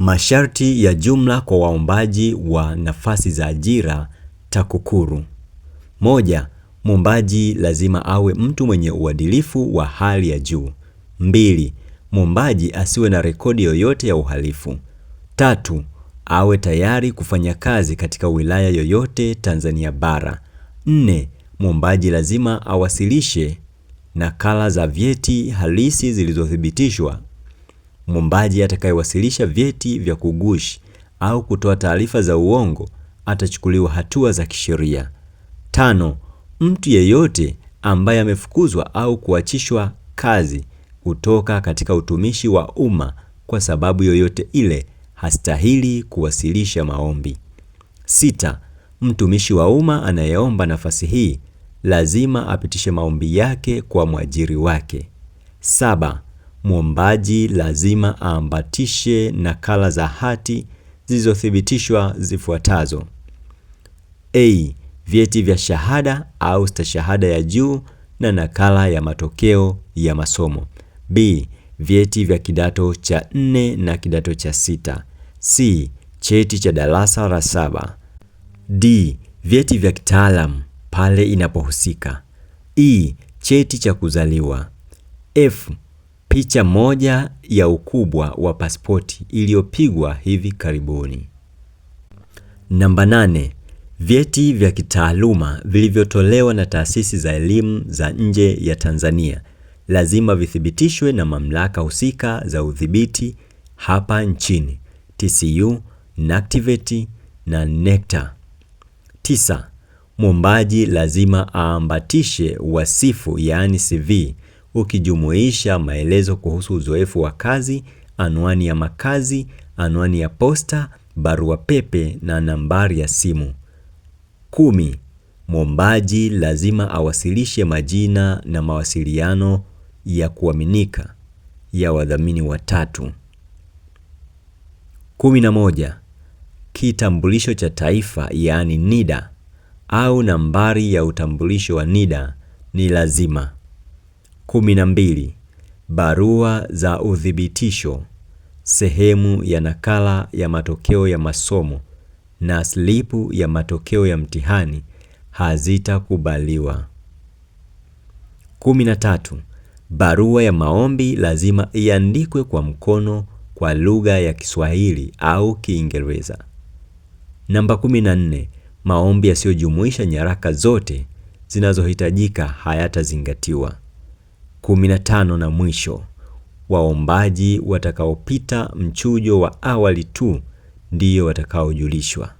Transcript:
Masharti ya jumla kwa waombaji wa nafasi za ajira TAKUKURU. Moja, mwombaji lazima awe mtu mwenye uadilifu wa hali ya juu. 2, mwombaji asiwe na rekodi yoyote ya uhalifu. 3, awe tayari kufanya kazi katika wilaya yoyote Tanzania bara. 4, mwombaji lazima awasilishe nakala za vyeti halisi zilizothibitishwa. Mwombaji atakayewasilisha vyeti vya kugushi au kutoa taarifa za uongo atachukuliwa hatua za kisheria. 5, mtu yeyote ambaye amefukuzwa au kuachishwa kazi kutoka katika utumishi wa umma kwa sababu yoyote ile hastahili kuwasilisha maombi. 6, mtumishi wa umma anayeomba nafasi hii lazima apitishe maombi yake kwa mwajiri wake. 7, mwombaji lazima aambatishe nakala za hati zilizothibitishwa zifuatazo: A, vyeti vya shahada au stashahada ya juu na nakala ya matokeo ya masomo. B, vyeti vya kidato cha 4 na kidato cha 6. C, cheti cha darasa la 7. D, vyeti vya kitaalamu pale inapohusika. E, cheti cha kuzaliwa. F, picha moja ya ukubwa wa pasipoti iliyopigwa hivi karibuni. Namba 8, vyeti vya kitaaluma vilivyotolewa na taasisi za elimu za nje ya Tanzania lazima vithibitishwe na mamlaka husika za udhibiti hapa nchini: TCU, NACTVET na NECTA. 9, mwombaji lazima aambatishe wasifu yaani CV ukijumuisha maelezo kuhusu uzoefu wa kazi, anwani ya makazi, anwani ya posta, barua pepe na nambari ya simu. 10, mwombaji lazima awasilishe majina na mawasiliano ya kuaminika ya wadhamini watatu. 11, kitambulisho cha taifa yaani NIDA au nambari ya utambulisho wa NIDA ni lazima. 12, barua za uthibitisho, sehemu ya nakala ya matokeo ya masomo na slipu ya matokeo ya mtihani hazitakubaliwa. 13, barua ya maombi lazima iandikwe kwa mkono kwa lugha ya Kiswahili au Kiingereza. Namba 14, maombi yasiyojumuisha nyaraka zote zinazohitajika hayatazingatiwa. 15 na mwisho, waombaji watakaopita mchujo wa awali tu ndio watakaojulishwa.